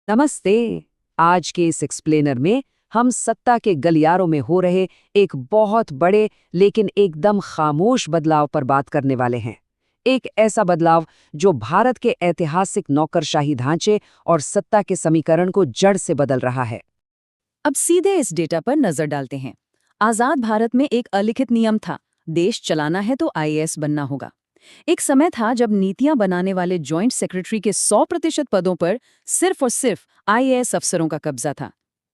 नमस्ते। आज के इस एक्सप्लेनर में हम सत्ता के गलियारों में हो रहे एक बहुत बड़े लेकिन एकदम खामोश बदलाव पर बात करने वाले हैं। एक ऐसा बदलाव जो भारत के ऐतिहासिक नौकरशाही ढांचे और सत्ता के समीकरण को जड़ से बदल रहा है। अब सीधे इस डेटा पर नजर डालते हैं। आजाद भारत में एक अलिखित नियम था, देश चलाना है तो आईएएस बनना होगा। एक समय था जब नीतियां बनाने वाले जॉइंट सेक्रेटरी के 100% पदों पर सिर्फ और सिर्फ आईएएस अफसरों का कब्जा था।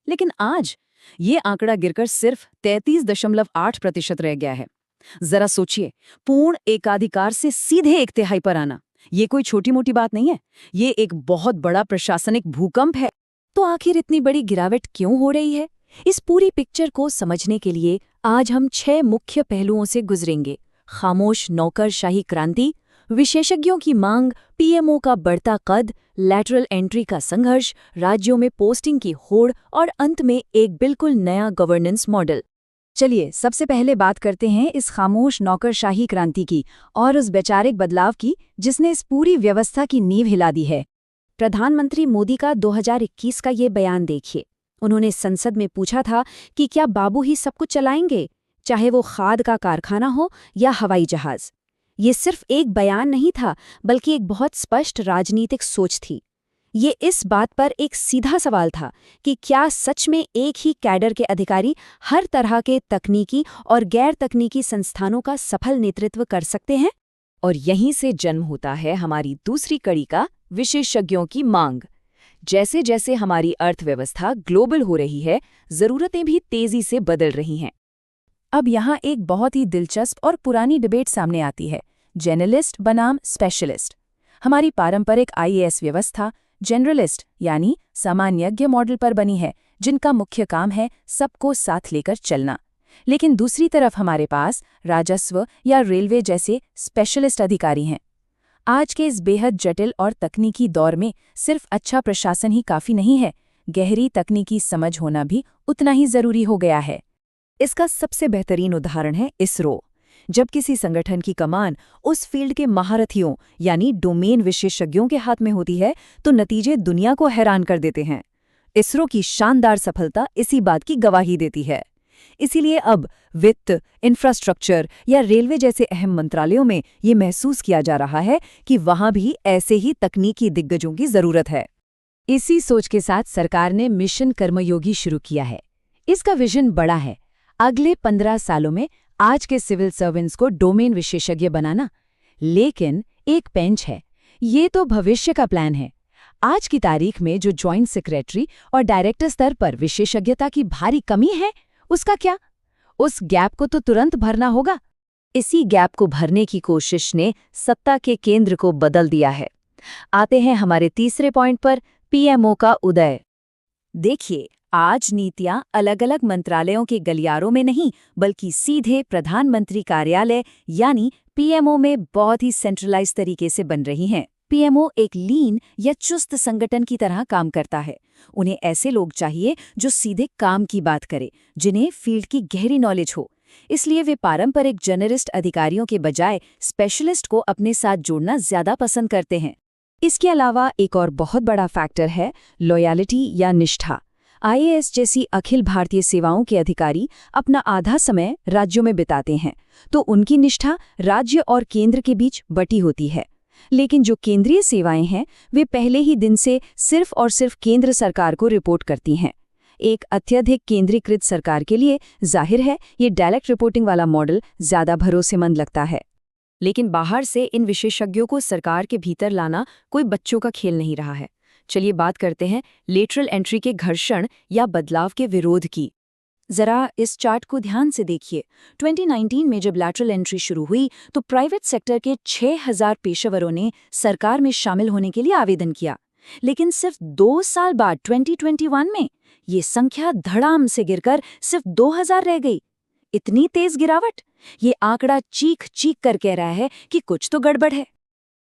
लेकिन आज ये आंकड़ा गिरकर सिर्फ 33.8% रह गया है। जरा सोचिए, पूर्ण एकाधिकार से सीधे एक तिहाई पर आना, ये कोई छोटी मोटी बात नहीं है। ये एक बहुत बड़ा प्रशासनिक भूकंप है। तो आखिर इतनी बड़ी गिरावट क्यों हो रही है? इस पूरी पिक्चर को समझने के लिए आज हम 6 मुख्य पहलुओं से गुजरेंगे। खामोश नौकरशाही क्रांति, विशेषज्ञों की मांग, पीएमओ का बढ़ता कद, लैटरल एंट्री का संघर्ष, राज्यों में पोस्टिंग की होड़ और अंत में एक बिल्कुल नया गवर्नेंस मॉडल। चलिए सबसे पहले बात करते हैं इस खामोश नौकरशाही क्रांति की और उस वैचारिक बदलाव की जिसने इस पूरी व्यवस्था की नींव हिला दी है। प्रधानमंत्री मोदी का 2021 का ये बयान देखिए। उन्होंने संसद में पूछा था कि क्या बाबू ही सब कुछ चलाएंगे, चाहे वो खाद का कारखाना हो या हवाई जहाज। ये सिर्फ एक बयान नहीं था, बल्कि एक बहुत स्पष्ट राजनीतिक सोच थी। ये इस बात पर एक सीधा सवाल था कि क्या सच में एक ही कैडर के अधिकारी हर तरह के तकनीकी और गैर तकनीकी संस्थानों का सफल नेतृत्व कर सकते हैं। और यहीं से जन्म होता है हमारी दूसरी कड़ी का, विशेषज्ञों की मांग। जैसे जैसे हमारी अर्थव्यवस्था ग्लोबल हो रही है, जरूरतें भी तेजी से बदल रही हैं। अब यहाँ एक बहुत ही दिलचस्प और पुरानी डिबेट सामने आती है, जेनरलिस्ट बनाम स्पेशलिस्ट। हमारी पारंपरिक आईएएस व्यवस्था जनरलिस्ट यानी सामान्यज्ञ मॉडल पर बनी है, जिनका मुख्य काम है सबको साथ लेकर चलना। लेकिन दूसरी तरफ हमारे पास राजस्व या रेलवे जैसे स्पेशलिस्ट अधिकारी हैं। आज के इस बेहद जटिल और तकनीकी दौर में सिर्फ अच्छा प्रशासन ही काफी नहीं है, गहरी तकनीकी समझ होना भी उतना ही जरूरी हो गया है। इसका सबसे बेहतरीन उदाहरण है इसरो। जब किसी संगठन की कमान उस फील्ड के महारथियों यानी डोमेन विशेषज्ञों के हाथ में होती है, तो नतीजे दुनिया को हैरान कर देते हैं। इसरो की शानदार सफलता इसी बात की गवाही देती है। इसीलिए अब वित्त, इंफ्रास्ट्रक्चर या रेलवे जैसे अहम मंत्रालयों में ये महसूस किया जा रहा है कि वहां भी ऐसे ही तकनीकी दिग्गजों की जरूरत है। इसी सोच के साथ सरकार ने मिशन कर्मयोगी शुरू किया है। इसका विजन बड़ा है, अगले 15 सालों में आज के सिविल सर्वेंट्स को डोमेन विशेषज्ञ बनाना। लेकिन एक पेंच है, ये तो भविष्य का प्लान है। आज की तारीख में जो जॉइंट सेक्रेटरी और डायरेक्टर स्तर पर विशेषज्ञता की भारी कमी है, उसका क्या? उस गैप को तो तुरंत भरना होगा। इसी गैप को भरने की कोशिश ने सत्ता के केंद्र को बदल दिया है। आते हैं हमारे तीसरे पॉइंट पर, पीएमओ का उदय। देखिए, आज नीतियां अलग अलग मंत्रालयों के गलियारों में नहीं, बल्कि सीधे प्रधानमंत्री कार्यालय यानी पीएमओ में बहुत ही सेंट्रलाइज तरीके से बन रही हैं। पीएमओ एक लीन या चुस्त संगठन की तरह काम करता है। उन्हें ऐसे लोग चाहिए जो सीधे काम की बात करें, जिन्हें फील्ड की गहरी नॉलेज हो। इसलिए वे पारंपरिक जर्नलिस्ट अधिकारियों के बजाय स्पेशलिस्ट को अपने साथ जोड़ना ज्यादा पसंद करते हैं। इसके अलावा एक और बहुत बड़ा फैक्टर है लॉयल्टी या निष्ठा। आईएएस जैसी अखिल भारतीय सेवाओं के अधिकारी अपना आधा समय राज्यों में बिताते हैं, तो उनकी निष्ठा राज्य और केंद्र के बीच बटी होती है। लेकिन जो केंद्रीय सेवाएं हैं, वे पहले ही दिन से सिर्फ और सिर्फ केंद्र सरकार को रिपोर्ट करती हैं। एक अत्यधिक केंद्रीकृत सरकार के लिए जाहिर है ये डायरेक्ट रिपोर्टिंग वाला मॉडल ज्यादा भरोसेमंद लगता है। लेकिन बाहर से इन विशेषज्ञों को सरकार के भीतर लाना कोई बच्चों का खेल नहीं रहा है। चलिए बात करते हैं लेटरल एंट्री के घर्षण या बदलाव के विरोध की। जरा इस चार्ट को ध्यान से देखिए। 2019 में जब लैटरल एंट्री शुरू हुई, तो प्राइवेट सेक्टर के 6000 पेशेवरों ने सरकार में शामिल होने के लिए आवेदन किया। लेकिन सिर्फ 2 साल बाद 2021 में ये संख्या धड़ाम से गिरकर सिर्फ 2000 रह गई। इतनी तेज गिरावट! ये आंकड़ा चीख चीख कर कह रहा है कि कुछ तो गड़बड़ है।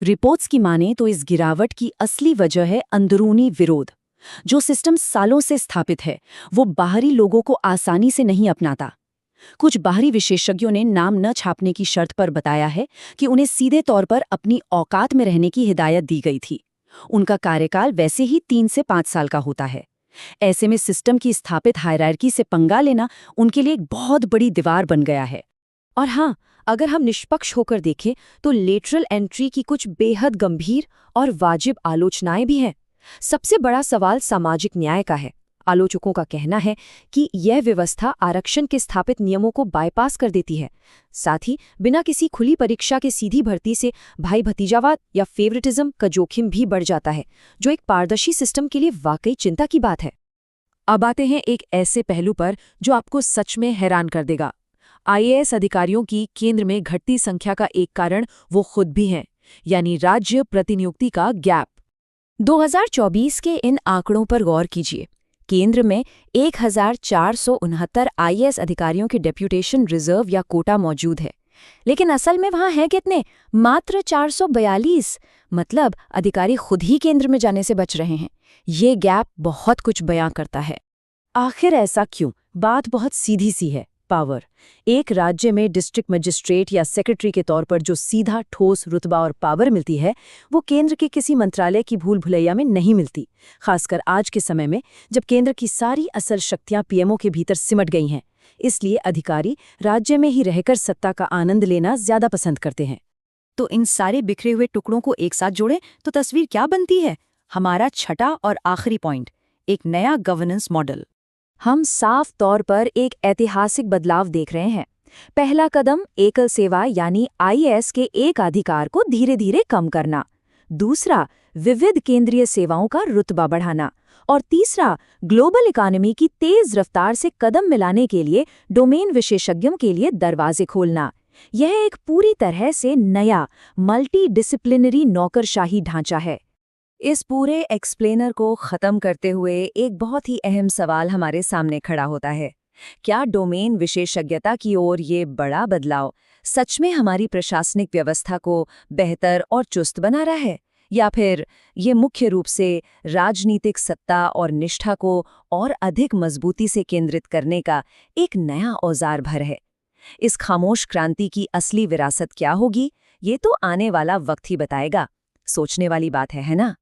रिपोर्ट्स की माने तो इस गिरावट की असली वजह है अंदरूनी विरोध। जो सिस्टम सालों से स्थापित है, वो बाहरी लोगों को आसानी से नहीं अपनाता। कुछ बाहरी विशेषज्ञों ने नाम न छापने की शर्त पर बताया है कि उन्हें सीधे तौर पर अपनी औकात में रहने की हिदायत दी गई थी। उनका कार्यकाल वैसे ही 3 से 5 साल का होता है। ऐसे में सिस्टम की स्थापित हायरार्की से पंगा लेना उनके लिए एक बहुत बड़ी दीवार बन गया है। और हाँ, अगर हम निष्पक्ष होकर देखें तो लेटरल एंट्री की कुछ बेहद गंभीर और वाजिब आलोचनाएं भी हैं। सबसे बड़ा सवाल सामाजिक न्याय का है। आलोचकों का कहना है कि यह व्यवस्था आरक्षण के स्थापित नियमों को बाईपास कर देती है। साथ ही बिना किसी खुली परीक्षा के सीधी भर्ती से भाई भतीजावाद या फेवरेटिज्म का जोखिम भी बढ़ जाता है, जो एक पारदर्शी सिस्टम के लिए वाकई चिंता की बात है। अब आते हैं एक ऐसे पहलू पर जो आपको सच में हैरान कर देगा। आईएएस अधिकारियों की केंद्र में घटती संख्या का एक कारण वो खुद भी हैं, यानी राज्य प्रतिनियुक्ति का गैप। 2024 के इन आंकड़ों पर गौर कीजिए। केंद्र में 1469 आईएएस अधिकारियों के डेप्यूटेशन रिजर्व या कोटा मौजूद है, लेकिन असल में वहां है कितने? मात्र 442। मतलब अधिकारी खुद ही केंद्र में जाने से बच रहे हैं। ये गैप बहुत कुछ बयां करता है। आखिर ऐसा क्यों? बात बहुत सीधी सी है, पावर। एक राज्य में डिस्ट्रिक्ट मजिस्ट्रेट या सेक्रेटरी के तौर पर जो सीधा ठोस रुतबा और पावर मिलती है, वो केंद्र के किसी मंत्रालय की भूल भुलैया में नहीं मिलती। खासकर आज के समय में, जब केंद्र की सारी असल शक्तियां पीएमओ के भीतर सिमट गई हैं। इसलिए अधिकारी राज्य में ही रहकर सत्ता का आनंद लेना ज्यादा पसंद करते हैं। तो इन सारे बिखरे हुए टुकड़ों को एक साथ जोड़ें तो तस्वीर क्या बनती है? हमारा छठा और आखिरी पॉइंट, एक नया गवर्नेंस मॉडल। हम साफ तौर पर एक ऐतिहासिक बदलाव देख रहे हैं। पहला कदम एकल सेवा यानी आईएएस के एक अधिकार को धीरे धीरे कम करना। दूसरा, विविध केंद्रीय सेवाओं का रुतबा बढ़ाना। और तीसरा, ग्लोबल इकोनॉमी की तेज रफ्तार से कदम मिलाने के लिए डोमेन विशेषज्ञों के लिए दरवाजे खोलना। यह एक पूरी तरह से नया मल्टी डिसिप्लिनरी नौकरशाही ढांचा है। इस पूरे एक्सप्लेनर को ख़त्म करते हुए एक बहुत ही अहम सवाल हमारे सामने खड़ा होता है। क्या डोमेन विशेषज्ञता की ओर ये बड़ा बदलाव सच में हमारी प्रशासनिक व्यवस्था को बेहतर और चुस्त बना रहा है, या फिर ये मुख्य रूप से राजनीतिक सत्ता और निष्ठा को और अधिक मजबूती से केंद्रित करने का एक नया औजार भर है? इस खामोश क्रांति की असली विरासत क्या होगी, ये तो आने वाला वक्त ही बताएगा। सोचने वाली बात है ना?